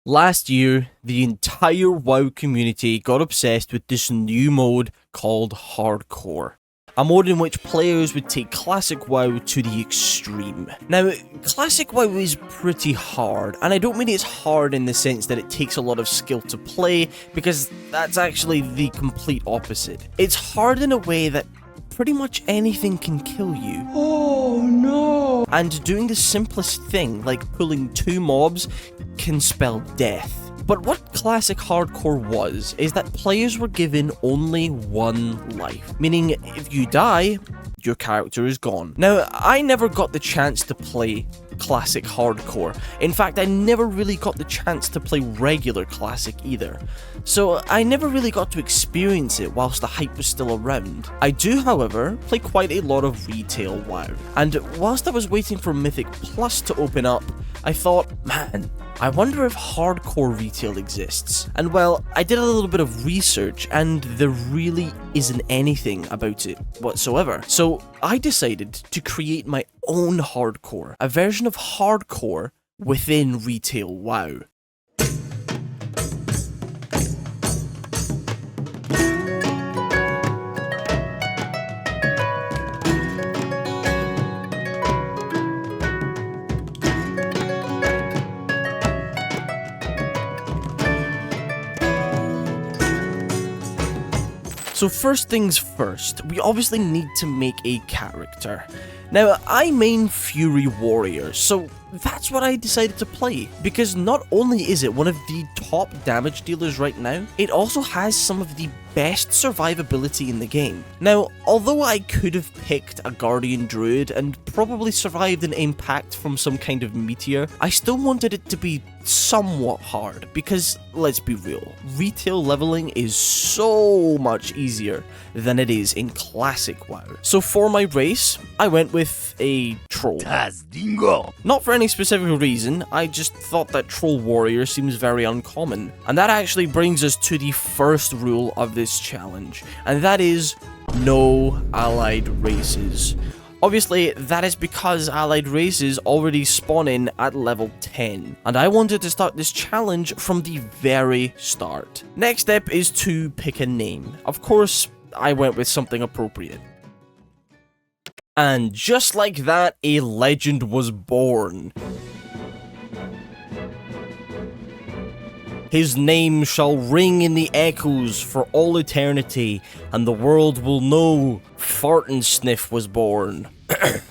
Last year, the entire WoW community got obsessed with this new mode called Hardcore. A mode in which players would take Classic WoW to the extreme. Now, Classic WoW is pretty hard, and I don't mean it's hard in the sense that it takes a lot of skill to play, because that's actually the complete opposite. It's hard in a way that pretty much anything can kill you. Oh no! And doing the simplest thing, like pulling 2 mobs, can spell death. But what Classic Hardcore was, is that players were given only 1 life. Meaning, if you die, your character is gone. Now, I never got the chance to play Classic Hardcore. In fact, I never really got the chance to play regular Classic either. So I never really got to experience it whilst the hype was still around. I do, however, play quite a lot of retail WoW. And whilst I was waiting for Mythic Plus to open up, I thought, man, I wonder if hardcore retail exists. And well, I did a little bit of research and there really isn't anything about it whatsoever. So I decided to create my own hardcore, a version of hardcore within retail WoW. So first things first, we obviously need to make a character. Now, I main Fury Warrior, so that's what I decided to play, because not only is it one of the top damage dealers right now, it also has some of the best survivability in the game. Now, although I could have picked a Guardian Druid and probably survived an impact from some kind of meteor, I still wanted it to be somewhat hard, because let's be real, retail leveling is so much easier than it is in Classic WoW. So for my race, I went with a troll. Not for any specific reason, I just thought that Troll Warrior seems very uncommon. And that actually brings us to the first rule of this challenge, and that is no allied races. Obviously, that is because allied races already spawn in at level 10, and I wanted to start this challenge from the very start. Next step is to pick a name. Of course, I went with something appropriate. And just like that, a legend was born. His name shall ring in the echoes for all eternity, and the world will know Fart and Sniff was born.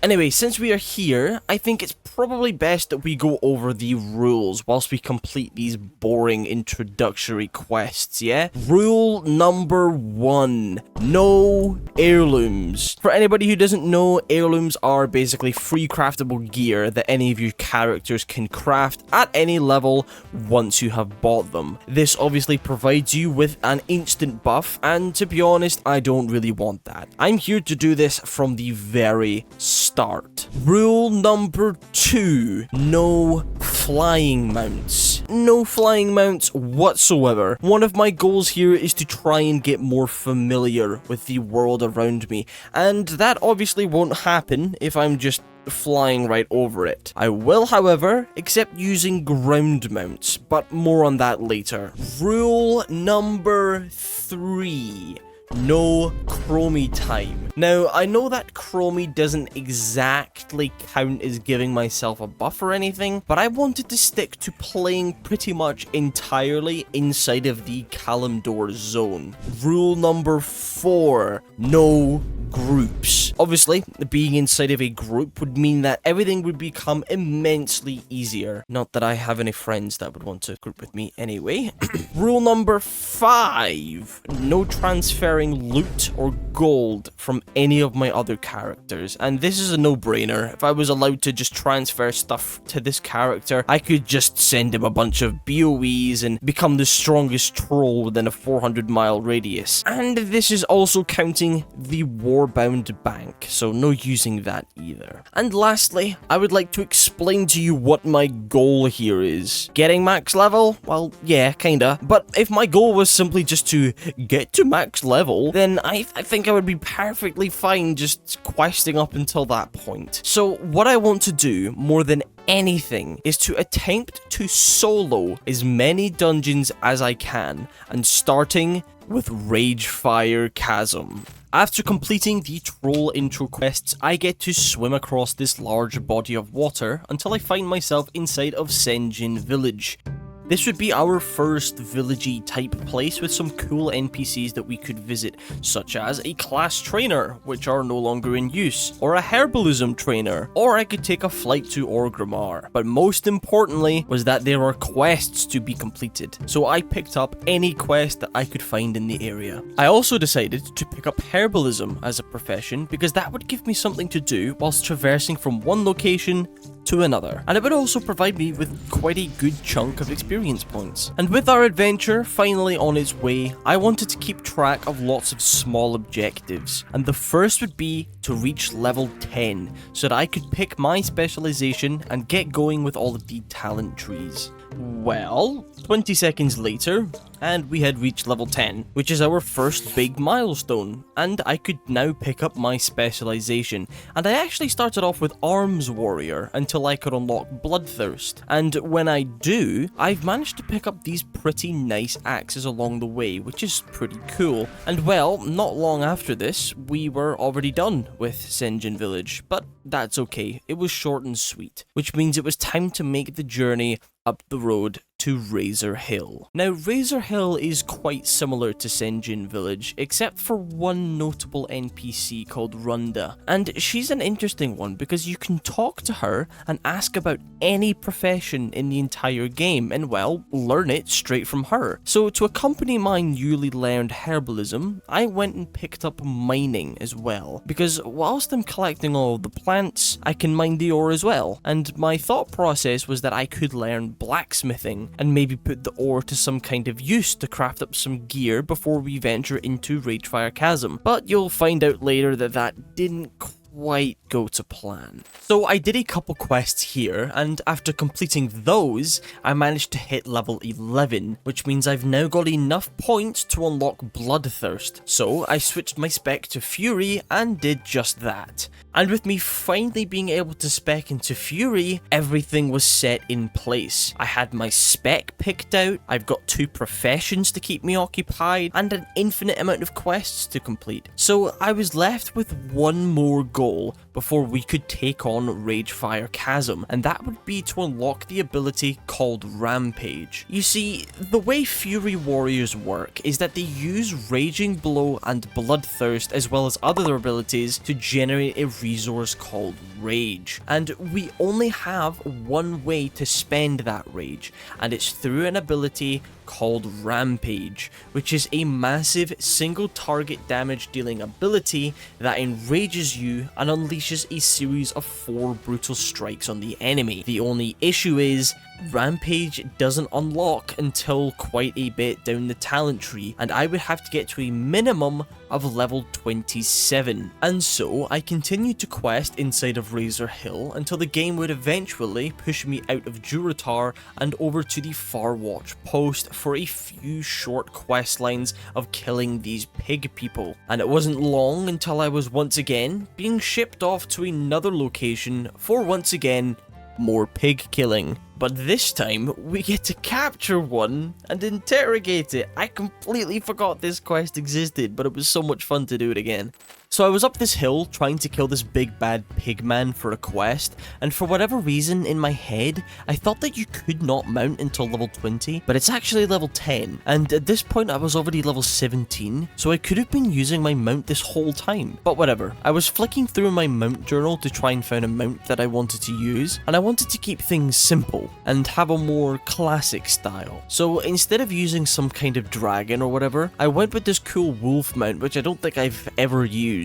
Anyway, since we are here, I think it's probably best that we go over the rules whilst we complete these boring introductory quests, yeah? Rule number 1, no heirlooms. For anybody who doesn't know, heirlooms are basically free craftable gear that any of your characters can craft at any level once you have bought them. This obviously provides you with an instant buff, and to be honest, I don't really want that. I'm here to do this from the very start. Rule number 2, no flying mounts. No flying mounts whatsoever. One of my goals here is to try and get more familiar with the world around me, and that obviously won't happen if I'm just flying right over it. I will, however, accept using ground mounts, but more on that later. Rule number 3. No chromie time. Now, I know that chromie doesn't exactly count as giving myself a buff or anything, but I wanted to stick to playing pretty much entirely inside of the Kalimdor zone. Rule number 4, no groups. Obviously, being inside of a group would mean that everything would become immensely easier. Not that I have any friends that would want to group with me anyway. Rule number 5, no transferring loot or gold from any of my other characters. And this is a no-brainer. If I was allowed to just transfer stuff to this character, I could just send him a bunch of BOEs and become the strongest troll within a 400-mile radius. And this is also counting the war lore-bound bank, so no using that either. And lastly, I would like to explain to you what my goal here is. Getting max level? Well, yeah, kinda. But if my goal was simply just to get to max level, then I think I would be perfectly fine just questing up until that point. So what I want to do, more than anything, is to attempt to solo as many dungeons as I can, and starting with Ragefire Chasm. After completing the troll intro quests, I get to swim across this large body of water until I find myself inside of Senjin Village. This would be our first villagey type place with some cool NPCs that we could visit, such as a class trainer, which are no longer in use, or a herbalism trainer, or I could take a flight to Orgrimmar. But most importantly was that there are quests to be completed, so I picked up any quest that I could find in the area. I also decided to pick up herbalism as a profession because that would give me something to do whilst traversing from one location to another, and it would also provide me with quite a good chunk of experience points. And with our adventure finally on its way, I wanted to keep track of lots of small objectives, and the first would be to reach level 10 so that I could pick my specialization and get going with all of the talent trees. Well, 20 seconds later, and we had reached level 10, which is our first big milestone, and I could now pick up my specialization. And I actually started off with Arms Warrior until I could unlock Bloodthirst, and when I do, I've managed to pick up these pretty nice axes along the way, which is pretty cool. And well, not long after this, we were already done with Senjin Village, but that's okay, it was short and sweet, which means it was time to make the journey up the road to Razor Hill. Now, Razor Hill is quite similar to Senjin Village, except for one notable NPC called Runda, and she's an interesting one because you can talk to her and ask about any profession in the entire game, and well, learn it straight from her. So to accompany my newly learned herbalism, I went and picked up mining as well, because whilst I'm collecting all of the plants, I can mine the ore as well, and my thought process was that I could learn blacksmithing and maybe put the ore to some kind of use to craft up some gear before we venture into Ragefire Chasm. But you'll find out later that that didn't quite go to plan. So I did a couple quests here, and after completing those, I managed to hit level 11, which means I've now got enough points to unlock Bloodthirst. So I switched my spec to Fury and did just that. And with me finally being able to spec into Fury, everything was set in place. I had my spec picked out, I've got 2 professions to keep me occupied, and an infinite amount of quests to complete. So I was left with one more goal before we could take on Ragefire Chasm, and that would be to unlock the ability called Rampage. You see, the way Fury Warriors work is that they use Raging Blow and Bloodthirst as well as other abilities to generate a resource called Rage, and we only have one way to spend that rage, and it's through an ability called Rampage, which is a massive single target damage dealing ability that enrages you and unleashes a series of 4 brutal strikes on the enemy. The only issue is Rampage doesn't unlock until quite a bit down the talent tree, and I would have to get to a minimum of level 27. And so I continued to quest inside of Razor Hill until the game would eventually push me out of Durotar and over to the Farwatch post for a few short quest lines of killing these pig people. And it wasn't long until I was once again being shipped off to another location for once again more pig killing. But this time, we get to capture one and interrogate it. I completely forgot this quest existed, but it was so much fun to do it again. So I was up this hill trying to kill this big bad pig man for a quest, and for whatever reason in my head, I thought that you could not mount until level 20, but it's actually level 10, and at this point I was already level 17, so I could have been using my mount this whole time. But whatever, I was flicking through my mount journal to try and find a mount that I wanted to use, and I wanted to keep things simple and have a more classic style. So instead of using some kind of dragon or whatever, I went with this cool wolf mount, which I don't think I've ever used.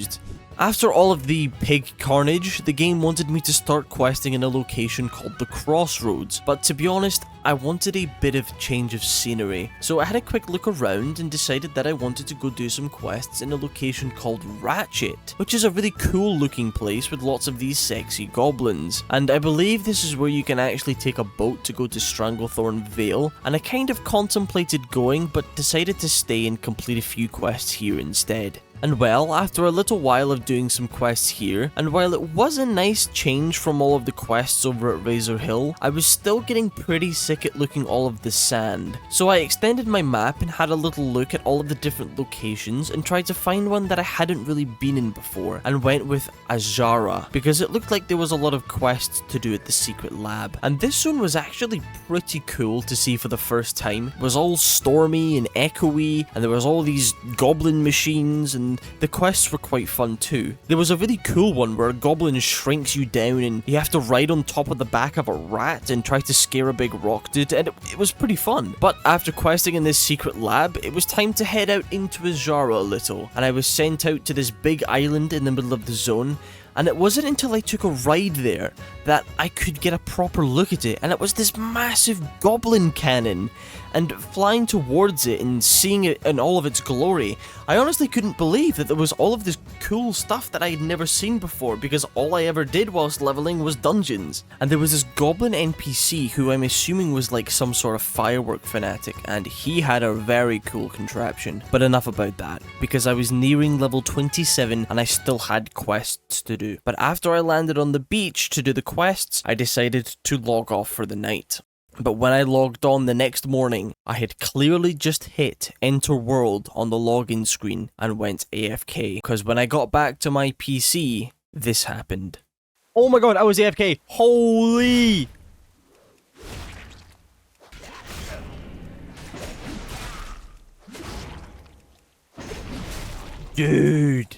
After all of the pig carnage, the game wanted me to start questing in a location called the Crossroads, but to be honest, I wanted a bit of change of scenery. So I had a quick look around and decided that I wanted to go do some quests in a location called Ratchet, which is a really cool looking place with lots of these sexy goblins. And I believe this is where you can actually take a boat to go to Stranglethorn Vale, and I kind of contemplated going but decided to stay and complete a few quests here instead. And well, after a little while of doing some quests here, and while it was a nice change from all of the quests over at Razor Hill, I was still getting pretty sick at looking all of the sand. So I extended my map and had a little look at all of the different locations and tried to find one that I hadn't really been in before, and went with Azara, because it looked like there was a lot of quests to do at the secret lab. And this one was actually pretty cool to see for the first time. It was all stormy and echoey, and there was all these goblin machines, and the quests were quite fun too. There was a really cool one where a goblin shrinks you down and you have to ride on top of the back of a rat and try to scare a big rock dude, and it was pretty fun. But after questing in this secret lab, it was time to head out into Azara a little, and I was sent out to this big island in the middle of the zone. And it wasn't until I took a ride there that I could get a proper look at it, and it was this massive goblin cannon. And flying towards it and seeing it in all of its glory, I honestly couldn't believe that there was all of this cool stuff that I had never seen before, because all I ever did whilst leveling was dungeons. And there was this goblin NPC who I'm assuming was like some sort of firework fanatic, and he had a very cool contraption. But enough about that, because I was nearing level 27 and I still had quests to do. But after I landed on the beach to do the quests, I decided to log off for the night. But when I logged on the next morning, I had clearly just hit Enter World on the login screen and went AFK. Because when I got back to my PC, this happened. Oh my god, I was AFK! Holy! Dude!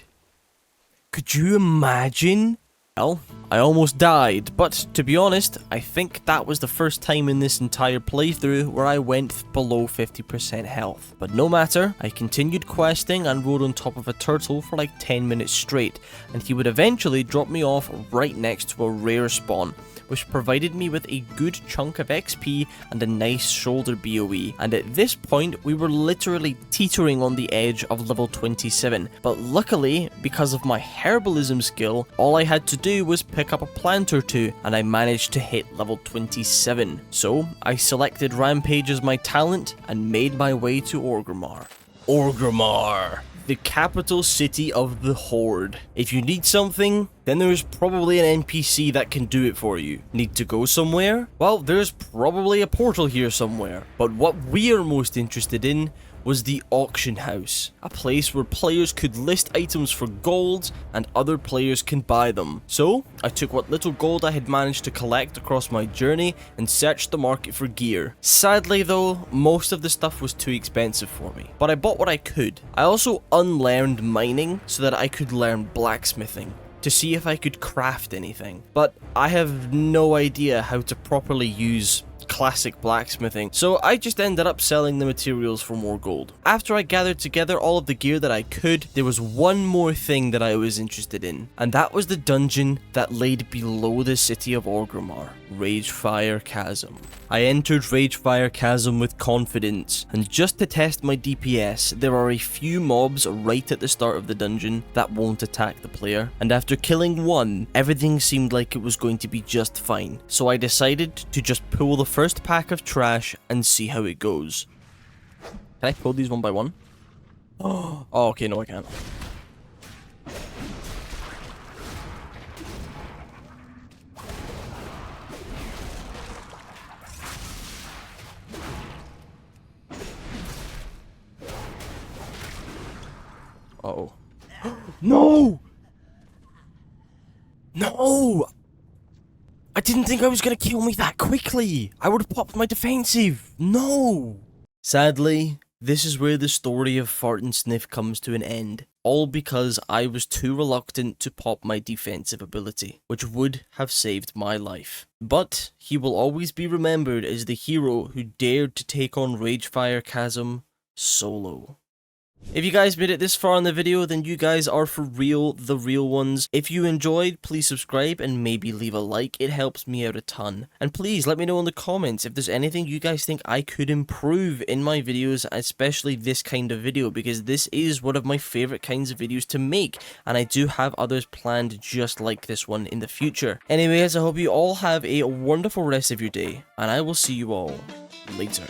Could you imagine? Well, I almost died, but to be honest, I think that was the first time in this entire playthrough where I went below 50% health. But no matter, I continued questing and rode on top of a turtle for like 10 minutes straight, and he would eventually drop me off right next to a rare spawn, which provided me with a good chunk of XP and a nice shoulder BOE. And at this point, we were literally teetering on the edge of level 27. But luckily, because of my herbalism skill, all I had to do was pick up a plant or two, and I managed to hit level 27. So I selected Rampage as my talent and made my way to Orgrimmar. Orgrimmar, the capital city of the Horde. If you need something, then there's probably an NPC that can do it for you. Need to go somewhere? Well, there's probably a portal here somewhere. But what we are most interested in was the auction house, a place where players could list items for gold and other players can buy them. So I took what little gold I had managed to collect across my journey and searched the market for gear. Sadly though, most of the stuff was too expensive for me, but I bought what I could. I also unlearned mining so that I could learn blacksmithing to see if I could craft anything, but I have no idea how to properly use classic blacksmithing, so I just ended up selling the materials for more gold. After I gathered together all of the gear that I could, there was one more thing that I was interested in, and that was the dungeon that laid below the city of Orgrimmar, Ragefire Chasm. I entered Ragefire Chasm with confidence, and just to test my DPS, there are a few mobs right at the start of the dungeon that won't attack the player, and after killing one, everything seemed like it was going to be just fine, so I decided to just pull the first pack of trash and see how it goes. Can I pull these one by one? Oh, okay, no I can't. Uh-oh. No! No! I didn't think I was gonna kill me that quickly! I would have popped my defensive! No! Sadly, this is where the story of Fart and Sniff comes to an end. All because I was too reluctant to pop my defensive ability, which would have saved my life. But he will always be remembered as the hero who dared to take on Ragefire Chasm solo. If you guys made it this far in the video, then you guys are for real, the real ones. If you enjoyed, please subscribe and maybe leave a like. It helps me out a ton. And please let me know in the comments if there's anything you guys think I could improve in my videos, especially this kind of video, because this is one of my favorite kinds of videos to make, and I do have others planned just like this one in the future. Anyways, I hope you all have a wonderful rest of your day, and I will see you all later.